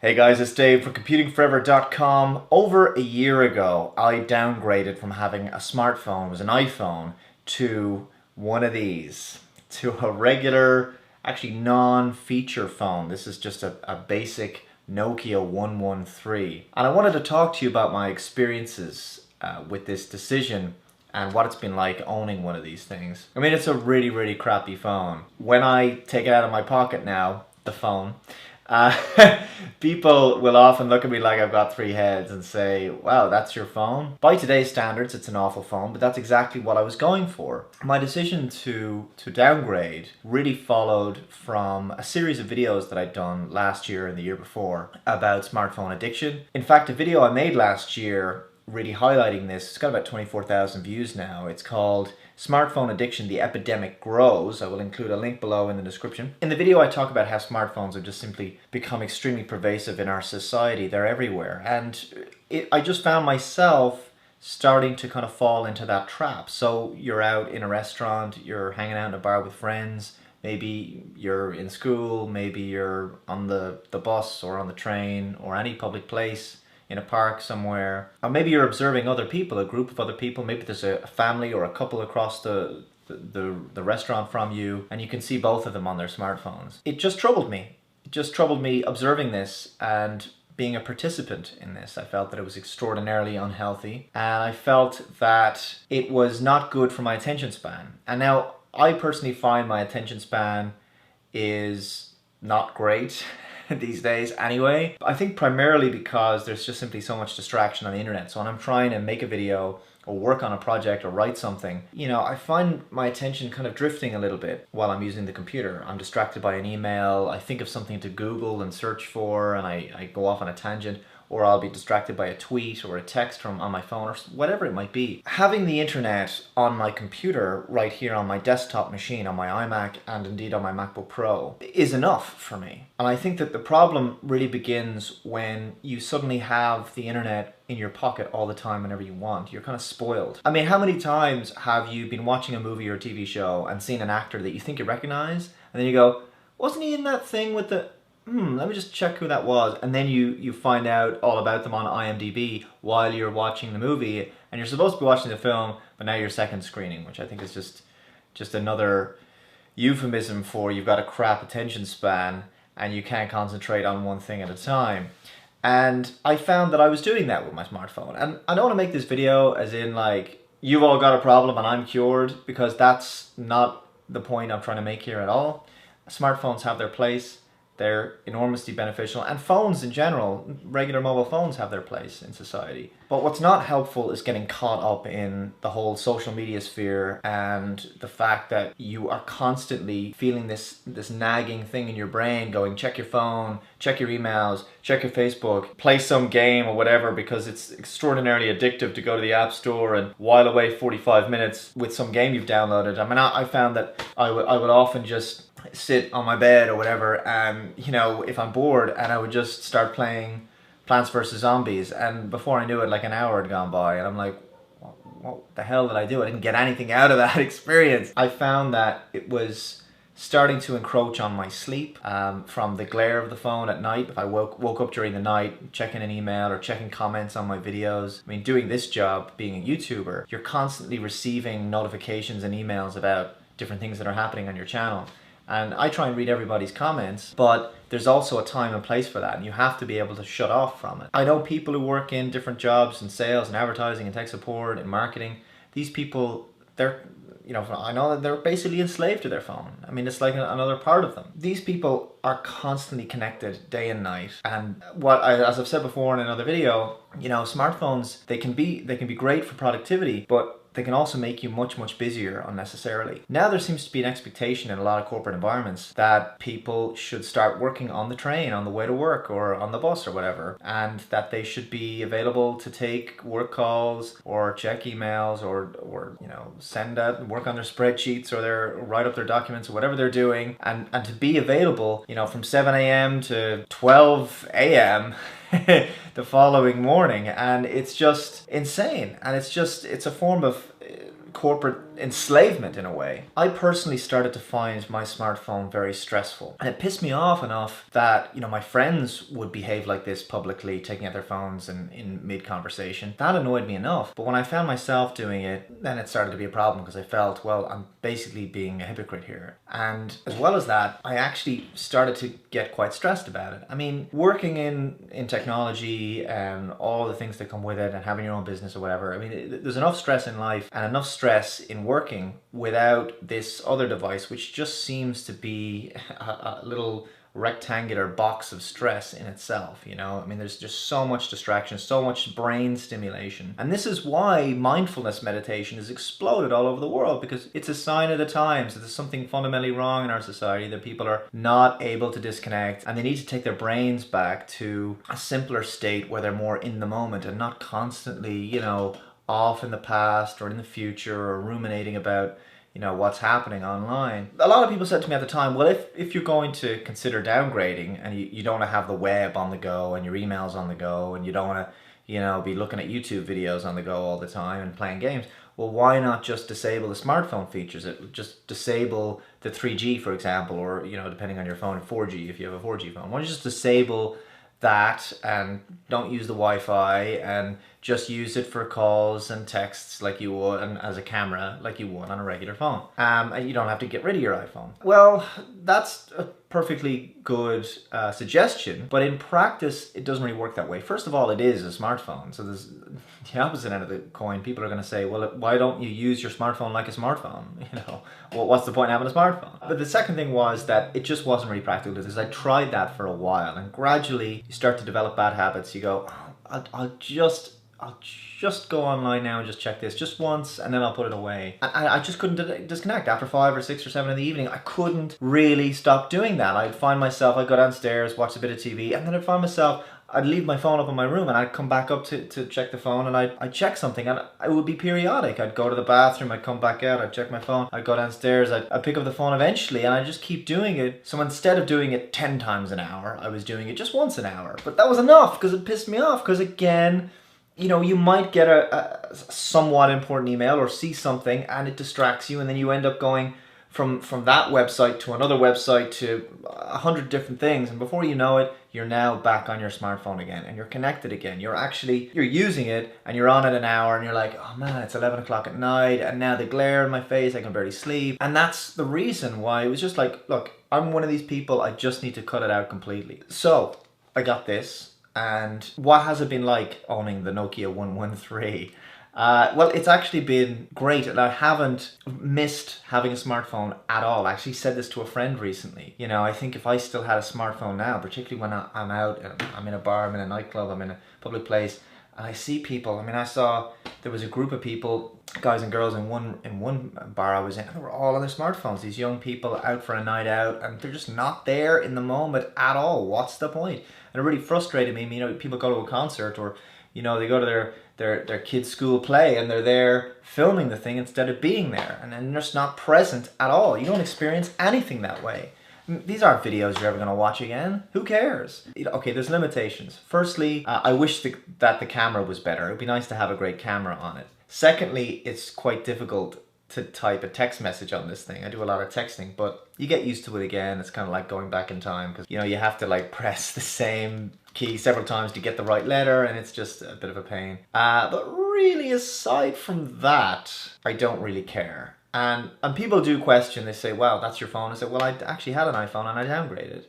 Hey guys, it's Dave from computingforever.com. Over a year ago, I downgraded from having a smartphone, it was an iPhone, to one of these, to a regular, actually non-feature phone. This is just a basic Nokia 113. And I wanted to talk to you about my experiences with this decision and what it's been like owning one of these things. I mean, it's a really, really crappy phone. When I take it out of my pocket now, the phone, uh, people will often look at me like I've got three heads and say, wow, that's your phone? By today's standards, it's an awful phone, but that's exactly what I was going for. My decision to downgrade really followed from a series of videos that I'd done last year and the year before about smartphone addiction. In fact, a video I made last year really highlighting this, it's got about 24,000 views now. It's called Smartphone Addiction, The Epidemic Grows. I will include a link below in the description. In the video I talk about how smartphones have just simply become extremely pervasive in our society. They're everywhere. And I just found myself starting to kind of fall into that trap. So you're out in a restaurant, you're hanging out in a bar with friends, maybe you're in school, maybe you're on the bus or on the train or any public place, in a park somewhere, or maybe you're observing other people, a group of other people, maybe there's a family or a couple across the restaurant from you, and you can see both of them on their smartphones. It just troubled me. It just troubled me observing this and being a participant in this. I felt that it was extraordinarily unhealthy, and I felt that it was not good for my attention span. And now, I personally find my attention span is not great these days anyway. I think primarily because there's just simply so much distraction on the internet. So when I'm trying to make a video or work on a project or write something, I find my attention kind of drifting a little bit while I'm using the computer. I'm distracted by an email, I think of something to Google and search for, and I go off on a tangent, or I'll be distracted by a tweet or a text from on my phone or whatever it might be. Having the internet on my computer right here on my desktop machine, on my iMac and indeed on my MacBook Pro is enough for me. And I think that the problem really begins when you suddenly have the internet in your pocket all the time whenever you want. You're kind of spoiled. I mean, how many times have you been watching a movie or a TV show and seen an actor that you think you recognize, and then you go, wasn't he in that thing with the... let me just check who that was. And then you find out all about them on IMDb while you're watching the movie, and you're supposed to be watching the film, but now you're second screening, which I think is just another euphemism for you've got a crap attention span and you can't concentrate on one thing at a time. And I found that I was doing that with my smartphone. And I don't want to make this video as in like, you've all got a problem and I'm cured, because that's not the point I'm trying to make here at all. Smartphones have their place. They're enormously beneficial, and phones in general, regular mobile phones, have their place in society. But what's not helpful is getting caught up in the whole social media sphere and the fact that you are constantly feeling this nagging thing in your brain going, check your phone, check your emails, check your Facebook, play some game or whatever, because it's extraordinarily addictive to go to the App Store and while away 45 minutes with some game you've downloaded. I mean, I found that I would often just sit on my bed or whatever, and if I'm bored, and I would just start playing Plants vs. Zombies, and before I knew it, like an hour had gone by, and I'm like, what the hell did I do? I didn't get anything out of that experience. I found that it was starting to encroach on my sleep from the glare of the phone at night. If I woke up during the night, checking an email or checking comments on my videos. I mean, doing this job, being a YouTuber, you're constantly receiving notifications and emails about different things that are happening on your channel. And I try and read everybody's comments, but there's also a time and place for that, and you have to be able to shut off from it. I know people who work in different jobs in sales and advertising and tech support and marketing. These people, I know that they're basically enslaved to their phone. I mean, it's like another part of them. These people are constantly connected day and night. And as I've said before in another video, smartphones, they can be great for productivity, but they can also make you much, much busier unnecessarily. Now there seems to be an expectation in a lot of corporate environments that people should start working on the train, on the way to work, or on the bus or whatever, and that they should be available to take work calls or check emails or send out and work on their spreadsheets or write up their documents or whatever they're doing, and to be available, from 7 a.m. to 12 a.m. the following morning. And it's just insane, and it's a form of corporate enslavement in a way. I personally started to find my smartphone very stressful, and it pissed me off enough that, you know, my friends would behave like this publicly, taking out their phones in mid-conversation. That annoyed me enough, but when I found myself doing it, then it started to be a problem, because I felt, well, I'm basically being a hypocrite here. And as well as that, I actually started to get quite stressed about it. I mean, working in technology and all the things that come with it, and having your own business or whatever, I mean, there's enough stress in life and enough stress in working without this other device, which just seems to be a little rectangular box of stress in itself, you know? I mean, there's just so much distraction, so much brain stimulation. And this is why mindfulness meditation has exploded all over the world, because it's a sign of the times that there's something fundamentally wrong in our society, that people are not able to disconnect, and they need to take their brains back to a simpler state where they're more in the moment and not constantly, you know, off in the past or in the future, or ruminating about, you know, what's happening online. A lot of people said to me at the time, well, if you're going to consider downgrading, and you don't want to have the web on the go and your emails on the go, and you don't want to, you know, be looking at YouTube videos on the go all the time and playing games, well, why not just disable the smartphone features? Just disable the 3G, for example, or, you know, depending on your phone, 4G if you have a 4G phone. Why don't you just disable that and don't use the Wi-Fi, and just use it for calls and texts like you would, and as a camera like you would on a regular phone. And you don't have to get rid of your iPhone. Well, that's a perfectly good suggestion, but in practice it doesn't really work that way. First of all, it is a smartphone, so there's the opposite end of the coin. People are going to say, well, why don't you use your smartphone like a smartphone? You know, well, what's the point of having a smartphone? But the second thing was that it just wasn't really practical, because I tried that for a while, and gradually you start to develop bad habits. You go, oh, I'll just go online now and just check this just once, and then I'll put it away. And I just couldn't disconnect. After 5 or 6 or 7 in the evening, I couldn't really stop doing that. I'd find myself, I'd go downstairs, watch a bit of TV, and then I'd find myself, I'd leave my phone up in my room, and I'd come back up to check the phone, and I'd check something, and it would be periodic. I'd go to the bathroom, I'd come back out, I'd check my phone, I'd go downstairs, I'd pick up the phone eventually, and I'd just keep doing it. So instead of doing it 10 times an hour, I was doing it just once an hour. But that was enough, because it pissed me off, because again, you know, you might get a somewhat important email or see something, and it distracts you, and then you end up going from that website to another website to 100 different things, and before you know it, you're now back on your smartphone again, and you're connected again. You're using it, and you're on it an hour, and you're like, oh man, it's 11 o'clock at night, and now the glare in my face, I can barely sleep. And that's the reason why it was just like, look, I'm one of these people, I just need to cut it out completely. So I got this. And what has it been like owning the Nokia 113? Well, it's actually been great, and I haven't missed having a smartphone at all. I actually said this to a friend recently. You know, I think if I still had a smartphone now, particularly when I'm out, I'm in a bar, I'm in a nightclub, I'm in a public place, and I see people. I mean, I saw there was a group of people, guys and girls, in one bar I was in, and they were all on their smartphones. These young people out for a night out, and they're just not there in the moment at all. What's the point? And it really frustrated me. You know, people go to a concert, or, you know, they go to their kids' school play, and they're there filming the thing instead of being there, and then they're just not present at all. You don't experience anything that way. These aren't videos you're ever going to watch again. Who cares? Okay, there's limitations. Firstly, I wish that the camera was better. It would be nice to have a great camera on it. Secondly, it's quite difficult to type a text message on this thing. I do a lot of texting, but you get used to it again. It's kind of like going back in time, because, you know, you have to like press the same key several times to get the right letter, and it's just a bit of a pain. But really, aside from that, I don't really care. And people do question, they say, well, that's your phone. I say, well, I actually had an iPhone and I downgraded.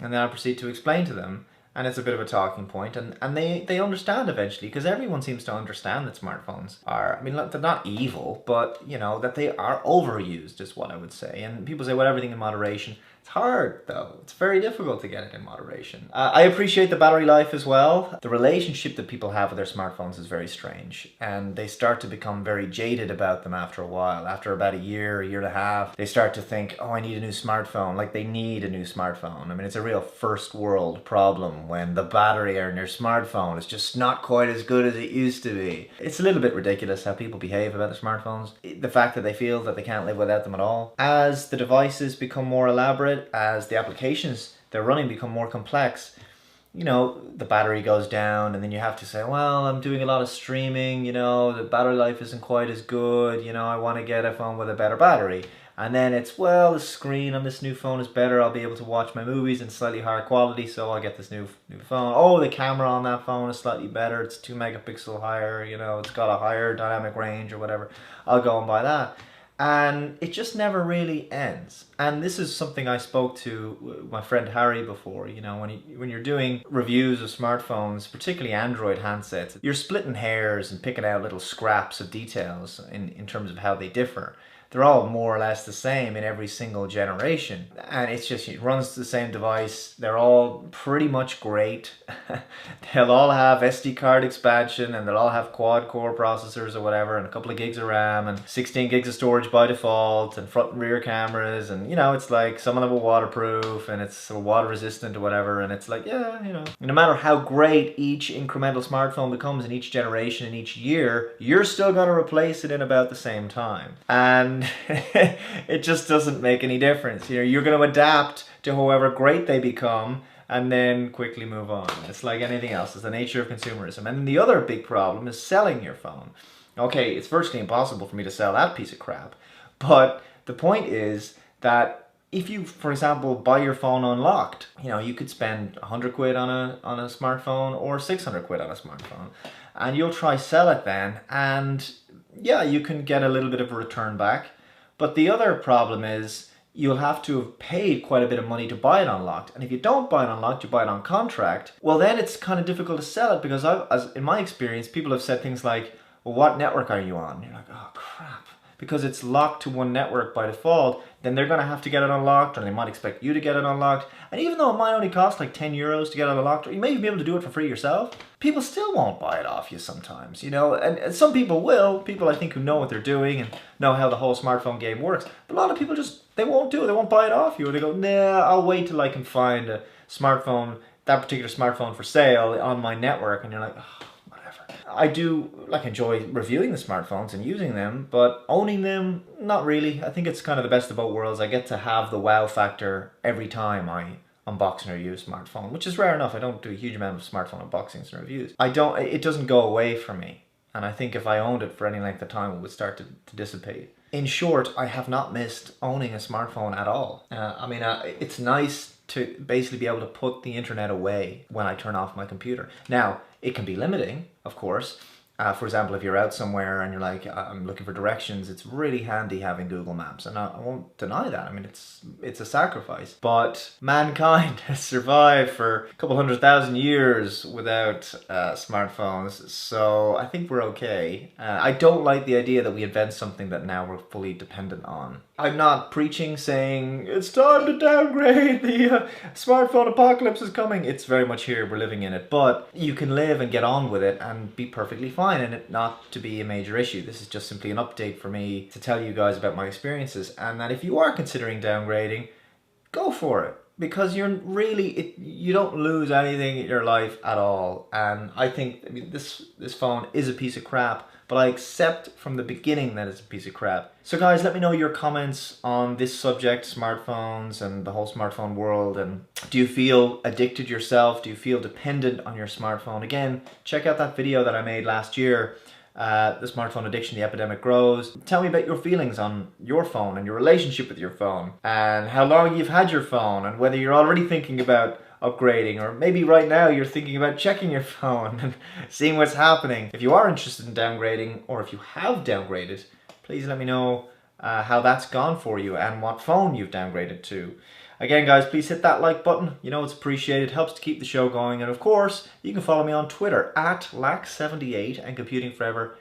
And then I proceed to explain to them, and it's a bit of a talking point, and they understand eventually, because everyone seems to understand that smartphones are, I mean, look, they're not evil, but, you know, that they are overused is what I would say. And people say, well, everything in moderation. It's hard, though. It's very difficult to get it in moderation. I appreciate the battery life as well. The relationship that people have with their smartphones is very strange, and they start to become very jaded about them after a while. After about a year and a half, they start to think, oh, I need a new smartphone. Like, they need a new smartphone. I mean, it's a real first world problem when the battery on your smartphone is just not quite as good as it used to be. It's a little bit ridiculous how people behave about their smartphones. The fact that they feel that they can't live without them at all. As the devices become more elaborate, as the applications they're running become more complex, you know, the battery goes down, and then you have to say, well, I'm doing a lot of streaming, you know, the battery life isn't quite as good, you know, I want to get a phone with a better battery. And then it's, well, the screen on this new phone is better, I'll be able to watch my movies in slightly higher quality, so I'll get this new phone. Oh, the camera on that phone is slightly better, it's 2 megapixel higher, you know, it's got a higher dynamic range or whatever. I'll go and buy that. And it just never really ends. And this is something I spoke to my friend Harry before. You know, when you're doing reviews of smartphones, particularly Android handsets, you're splitting hairs and picking out little scraps of details in terms of how they differ. They're all more or less the same in every single generation. And it's just, it runs the same device. They're all pretty much great. They'll all have SD card expansion, and they'll all have quad core processors or whatever, and a couple of gigs of RAM, and 16 gigs of storage by default, and front and rear cameras. And you know, it's like some of them are waterproof and it's water resistant or whatever. And it's like, yeah, you know, no matter how great each incremental smartphone becomes in each generation and each year, you're still going to replace it in about the same time. And it just doesn't make any difference. You know, you're going to adapt to however great they become and then quickly move on. It's like anything else. It's the nature of consumerism. And the other big problem is selling your phone. Okay, it's virtually impossible for me to sell that piece of crap. But the point is that if you, for example, buy your phone unlocked, you know, you could spend 100 quid on a smartphone or 600 quid on a smartphone. And you'll try sell it then, and yeah, you can get a little bit of a return back. But the other problem is you'll have to have paid quite a bit of money to buy it unlocked. And if you don't buy it unlocked, you buy it on contract, well then it's kind of difficult to sell it, because as in my experience, people have said things like, well, what network are you on? And you're like, oh crap. Because it's locked to one network by default, then they're going to have to get it unlocked, or they might expect you to get it unlocked. And even though it might only cost like 10 euros to get it unlocked, or you may even be able to do it for free yourself, people still won't buy it off you sometimes, you know. And some people will, people I think who know what they're doing and know how the whole smartphone game works. But a lot of people just, they won't do it, they won't buy it off you. Or they go, nah, I'll wait till I can find a smartphone, that particular smartphone for sale on my network. And you're like, oh, I do enjoy reviewing the smartphones and using them, but owning them, not really. I think it's kind of the best of both worlds. I get to have the wow factor every time I unbox and review a smartphone, which is rare enough. I don't do a huge amount of smartphone unboxings and reviews. It doesn't go away from me. And I think if I owned it for any length of time, it would start to dissipate. In short, I have not missed owning a smartphone at all. It's nice to basically be able to put the internet away when I turn off my computer. Now, it can be limiting, of course. For example, if you're out somewhere and you're like, I'm looking for directions, it's really handy having Google Maps. And I won't deny that. I mean, it's a sacrifice. But mankind has survived for a couple 100,000 years without smartphones. So I think we're okay. I don't like the idea that we invent something that now we're fully dependent on. I'm not preaching saying, it's time to downgrade, the smartphone apocalypse is coming. It's very much here, we're living in it. But you can live and get on with it and be perfectly fine and it not to be a major issue. This is just simply an update for me to tell you guys about my experiences, and that if you are considering downgrading, go for it. Because you're really, you don't lose anything in your life at all. And I think, this phone is a piece of crap, but I accept from the beginning that it's a piece of crap. So guys, let me know your comments on this subject, smartphones and the whole smartphone world. And do you feel addicted yourself? Do you feel dependent on your smartphone? Again, check out that video that I made last year, the smartphone addiction, the epidemic grows. Tell me about your feelings on your phone and your relationship with your phone, and how long you've had your phone, and whether you're already thinking about upgrading, or maybe right now you're thinking about checking your phone and seeing what's happening. If you are interested in downgrading, or if you have downgraded, please let me know how that's gone for you and what phone you've downgraded to. Again guys, please hit that like button, you know it's appreciated, helps to keep the show going. And of course, you can follow me on Twitter at Lax78, and Computing Forever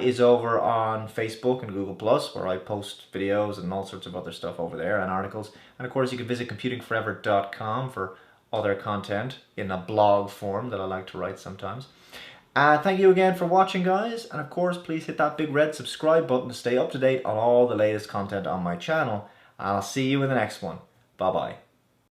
is over on Facebook and Google+, where I post videos and all sorts of other stuff over there, and articles. And of course you can visit computingforever.com for other content in a blog form that I like to write sometimes. Thank you again for watching guys, and of course please hit that big red subscribe button to stay up to date on all the latest content on my channel. I'll see you in the next one. Bye bye.